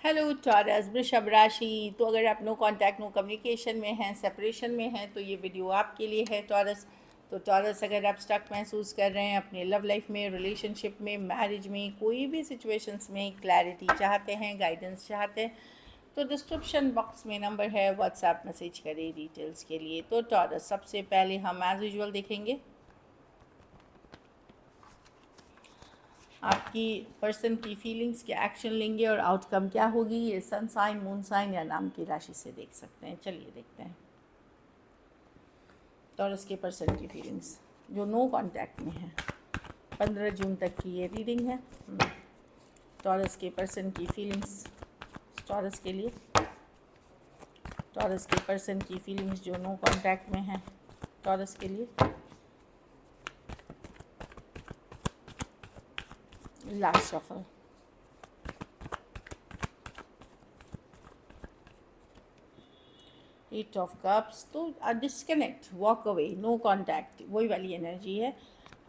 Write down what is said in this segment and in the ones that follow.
Hello taurus वृषभ राशि। तो अगर आप नो कांटेक्ट नो कम्युनिकेशन में हैं, सेपरेशन में हैं, तो ये वीडियो आपके लिए है टॉरस। तो टॉरस, अगर आप स्टक महसूस कर रहे हैं अपने लव लाइफ में, रिलेशनशिप में, मैरिज में, कोई भी सिचुएशंस में क्लैरिटी चाहते हैं, गाइडेंस चाहते हैं, तो डिस्क्रिप्शन बॉक्स में नंबर है, व्हाट्सएप मैसेज करें डिटेल्स के लिए। तो टॉरस, सबसे पहले हम एज यूजुअल देखेंगे आपकी पर्सन की फीलिंग्स के एक्शन लेंगे और आउटकम क्या होगी, ये सन साइन, मून साइन या नाम की राशि से देख सकते हैं। चलिए देखते हैं टॉरस के पर्सन की फीलिंग्स जो नो कांटेक्ट में है। 15 जून तक की ये रीडिंग है। टॉरस के पर्सन की फीलिंग्स टॉरस के लिए, टॉरस के पर्सन की फीलिंग्स जो नो कांटेक्ट में है टॉरस के लिए। Last shuffle, eight of cups. तो disconnect, walk away, no contact, वही वाली एनर्जी है।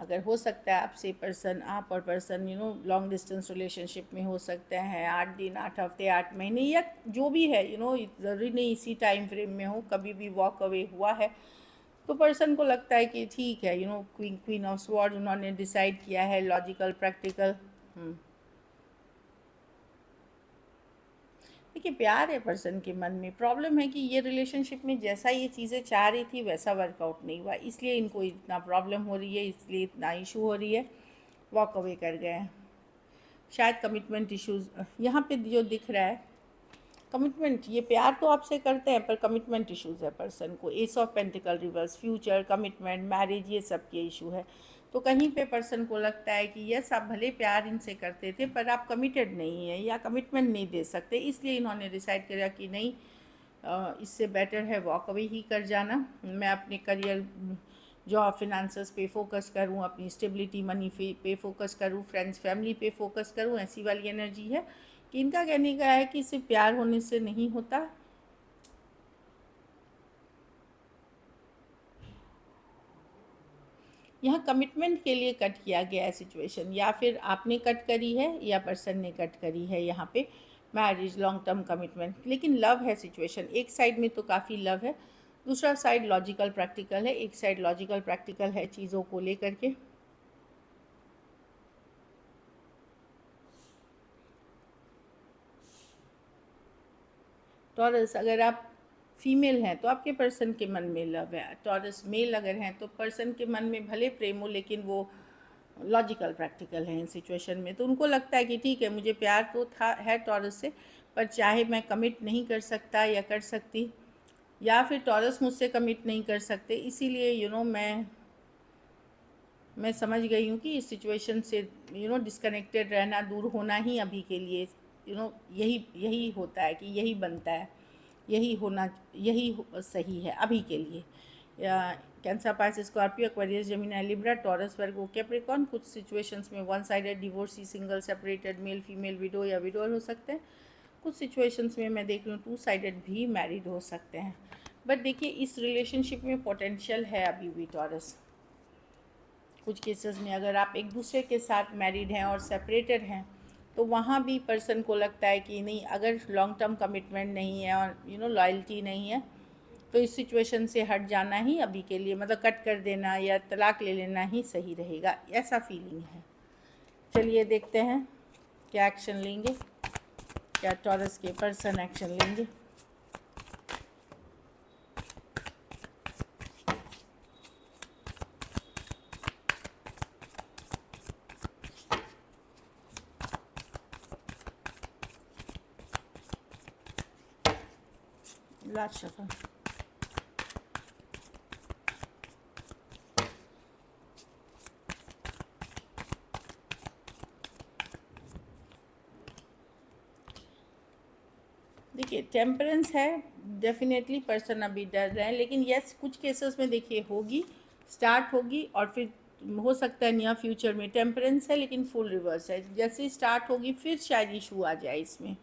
अगर हो सकता है आपसे पर्सन, आप और पर्सन लॉन्ग डिस्टेंस रिलेशनशिप में हो सकते हैं, 8 दिन, 8 हफ्ते, 8 महीने, या जो भी है ज़रूरी नहीं इसी टाइम फ्रेम में हो, कभी भी वॉक अवे हुआ है तो पर्सन को लगता है कि ठीक है, क्वीन ऑफ स्वॉर्ड उन्होंने डिसाइड किया है, लॉजिकल, प्रैक्टिकल। देखिए, प्यार है पर्सन के मन में। प्रॉब्लम है कि ये रिलेशनशिप में जैसा ये चीज़ें चाह रही थी वैसा वर्कआउट नहीं हुआ, इसलिए इनको इतना प्रॉब्लम हो रही है, इसलिए इतना इशू हो रही है, वॉक अवे कर गए हैं। शायद कमिटमेंट इश्यूज यहाँ पे जो दिख रहा है, कमिटमेंट, ये प्यार तो आपसे करते हैं पर कमिटमेंट इश्यूज है पर्सन को। S of pentacle reverse, future, commitment, marriage, ये सब के इशू है। तो कहीं पे पर्सन को लगता है कि यस, आप भले प्यार इनसे करते थे पर आप कमिटेड नहीं है या कमिटमेंट नहीं दे सकते, इसलिए इन्होंने डिसाइड किया कि नहीं, इससे बेटर है वॉक अवे ही कर जाना। मैं अपने करियर, जॉब, फिनेंसेस पे फोकस करूँ, अपनी स्टेबिलिटी, मनी पे फोकस करूँ, फ्रेंड्स फैमिली पे फोकस करूँ, ऐसी वाली एनर्जी है कि इनका कहने का है कि सिर्फ प्यार होने से नहीं होता। यहाँ कमिटमेंट के लिए कट किया गया है सिचुएशन, या फिर आपने कट करी है या पर्सन ने कट करी है यहाँ पे मैरिज, लॉन्ग टर्म कमिटमेंट। लेकिन लव है सिचुएशन, एक साइड में तो काफ़ी लव है, दूसरा साइड लॉजिकल प्रैक्टिकल है। एक साइड लॉजिकल प्रैक्टिकल है चीज़ों को लेकर के। टॉरस, अगर आप फीमेल हैं तो आपके पर्सन के मन में लव है। टॉरस मेल अगर हैं तो पर्सन के मन में भले प्रेम हो, लेकिन वो लॉजिकल प्रैक्टिकल है इन सिचुएशन में। तो उनको लगता है कि ठीक है, मुझे प्यार तो था है टॉरस से, पर चाहे मैं कमिट नहीं कर सकता या कर सकती, या फिर टॉरस मुझसे कमिट नहीं कर सकते, इसीलिए मैं समझ गई हूँ कि इस सिचुएशन से डिस्कनेक्टेड रहना, दूर होना ही अभी के लिए यही यही होता है, कि यही बनता है, यही होना, सही है अभी के लिए। Cancer, Pisces, Scorpio, Aquarius, Gemini, Libra, Taurus, Virgo, Capricorn. कुछ सिचुएशंस में one sided, divorcee, single, separated, male female, widow या विडोर हो सकते हैं। कुछ सिचुएशंस में मैं देख रही हूँ 2 साइडेड भी मैरिड हो सकते हैं। बट देखिए, इस रिलेशनशिप में पोटेंशियल है अभी भी टॉरस। कुछ केसेस में अगर आप एक दूसरे के साथ मैरिड हैं और सेपरेटेड हैं तो वहाँ भी पर्सन को लगता है कि नहीं, अगर लॉन्ग टर्म कमिटमेंट नहीं है और लॉयल्टी नहीं है तो इस सिचुएशन से हट जाना ही अभी के लिए, मतलब कट कर देना या तलाक ले लेना ही सही रहेगा, ऐसा फीलिंग है। चलिए देखते हैं क्या एक्शन लेंगे, क्या टॉरस के पर्सन एक्शन लेंगे। लास्ट शफल, देखिए टेम्परेंस है, डेफिनेटली पर्सन अभी डर रहे हैं, लेकिन यस कुछ केसेस में देखिए होगी, स्टार्ट होगी और फिर हो सकता है नियर फ्यूचर में। टेम्परेंस है लेकिन फुल रिवर्स है, जैसे स्टार्ट होगी फिर शायद इशू आ जाए इसमें,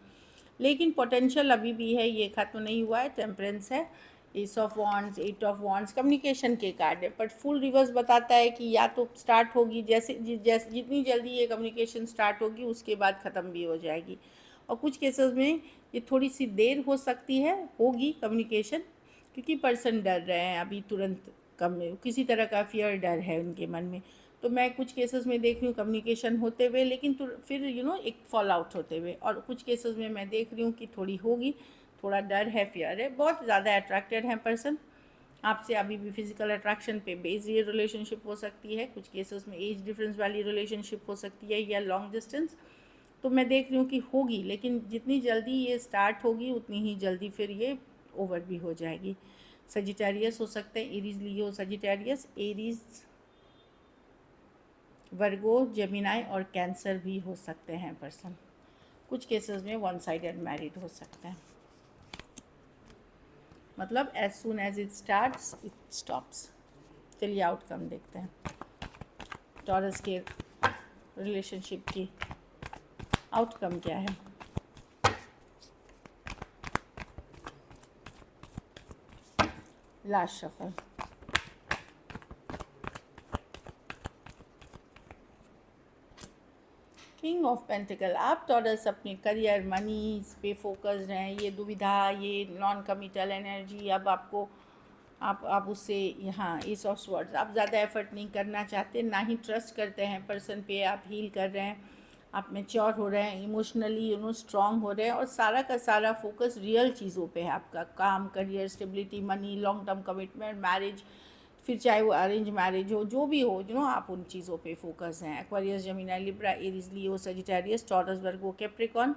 लेकिन पोटेंशियल अभी भी है, ये ख़त्म नहीं हुआ है। टेम्परेंस है, ace of wands, eight of wands communication के कार्ड है, बट फुल रिवर्स बताता है कि या तो स्टार्ट होगी, जैसे जितनी जल्दी ये कम्युनिकेशन स्टार्ट होगी उसके बाद ख़त्म भी हो जाएगी। और कुछ केसेस में ये थोड़ी सी देर हो सकती है, होगी कम्युनिकेशन, क्योंकि पर्सन डर रहे हैं अभी तुरंत, कम किसी तरह का फियर, डर है उनके मन में। तो मैं कुछ केसेस में देख रही हूँ कम्युनिकेशन होते हुए, लेकिन फिर एक फॉल आउट होते हुए, और कुछ केसेस में मैं देख रही हूँ कि थोड़ी होगी, थोड़ा डर है, फियर है, बहुत ज़्यादा अट्रैक्टेड है पर्सन आपसे, अभी भी फिजिकल अट्रैक्शन पे बेस्ड ये रिलेशनशिप हो सकती है। कुछ केसेस में एज डिफरेंस वाली रिलेशनशिप हो सकती है या लॉन्ग डिस्टेंस। तो मैं देख रही हूँ कि होगी, लेकिन जितनी जल्दी ये स्टार्ट होगी उतनी ही जल्दी फिर ये ओवर भी हो जाएगी। सजिटेरियस हो सकते हैं, एरीज लियो सजिटेरियस, एरीज वर्गो जेमिनाई और कैंसर भी हो सकते हैं पर्सन। कुछ केसेस में वन साइडेड मैरिड हो सकते हैं, मतलब as soon as it starts it stops. चलिए आउटकम देखते हैं टॉरस के रिलेशनशिप की, आउटकम क्या है। Last shuffle, king of pentacle. आप टॉरस अपने करियर, मनी पे फोकस्ड हैं, ये दुविधा, ये नॉन कमिटल एनर्जी, अब आपको आप उससे यहाँ एस ऑफ स्वर्ड्स, आप ज़्यादा एफर्ट नहीं करना चाहते, ना ही ट्रस्ट करते हैं पर्सन पे, आप हील कर रहे हैं, आप मैच्योर हो रहे हैं, इमोशनली स्ट्रांग हो रहे हैं, और सारा का सारा फोकस रियल चीज़ों पे है आपका, काम, career, stability, money, long term commitment, marriage, फिर चाहे वो अरेंज मैरिज हो, जो भी हो आप उन चीज़ों पे फोकस हैं। एक्वेरियस, जेमिनी, लिब्रा, एरीज, लियो, सजिटेरियस, टॉरस, वर्गो, कैप्रिकॉर्न।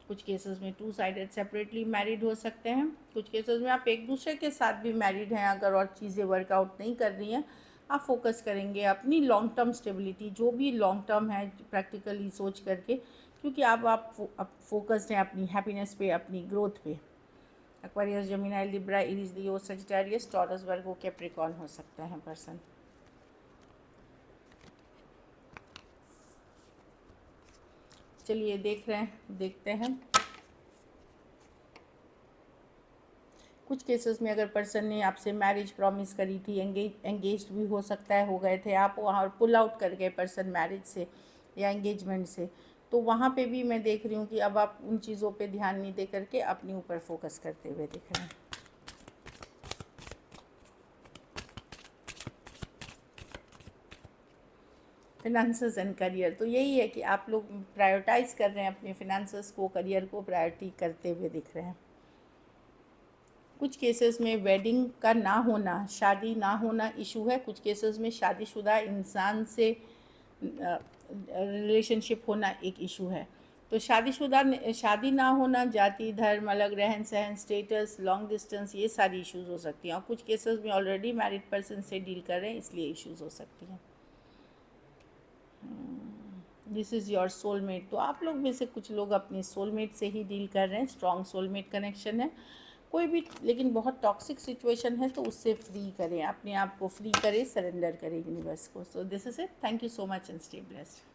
कुछ केसेस में टू साइडेड सेपरेटली मैरिड हो सकते हैं, कुछ केसेस में आप एक दूसरे के साथ भी मैरिड हैं, अगर और चीज़ें वर्कआउट नहीं कर रही हैं, आप फोकस करेंगे अपनी लॉन्ग टर्म स्टेबिलिटी, जो भी लॉन्ग टर्म है प्रैक्टिकली सोच करके, क्योंकि आप फोकस्ड हैं अपनी हैप्पीनेस पे, अपनी ग्रोथ पे। एक्वेरियस, जेमिनी, लिब्रा, एरीज, लियो, सजिटेरियस, टॉरस, वर्गो, कैप्रिकॉर्न हो सकते हैं पर्सन। चलिए देखते हैं कुछ केसेस में अगर पर्सन ने आपसे मैरिज प्रॉमिस करी थी, एंगेज्ड भी हो सकता है, हो गए थे आप वहाँ, पुल आउट कर गए पर्सन मैरिज से या एंगेजमेंट से, तो वहाँ पे भी मैं देख रही हूँ कि अब आप उन चीज़ों पे ध्यान नहीं दे करके अपने ऊपर फोकस करते हुए दिख रहे हैं। फिनेंसेस एंड करियर, तो यही है कि आप लोग प्रायोरिटाइज कर रहे हैं अपने फिनेंसेस को, करियर को प्रायोरिटी करते हुए दिख रहे हैं। कुछ केसेस में वेडिंग का ना होना, शादी ना होना इशू है, कुछ केसेस में शादीशुदा इंसान से रिलेशनशिप होना एक इशू है। तो शादी ना होना, जाति, धर्म, अलग रहन सहन, स्टेटस, लॉन्ग डिस्टेंस, ये सारी इश्यूज़ हो सकती हैं, और कुछ केसेस में ऑलरेडी मैरिड पर्सन से डील कर रहे हैं, इसलिए इश्यूज़ हो सकती हैं। दिस इज़ योर सोलमेट, तो आप लोग में से कुछ लोग अपने सोलमेट से ही डील कर रहे हैं, स्ट्रॉन्ग सोलमेट कनेक्शन है। कोई भी लेकिन बहुत टॉक्सिक सिचुएशन है तो उससे फ्री करें, अपने आप को फ्री करें, सरेंडर करें यूनिवर्स को। So this is it, thank you so much and stay blessed.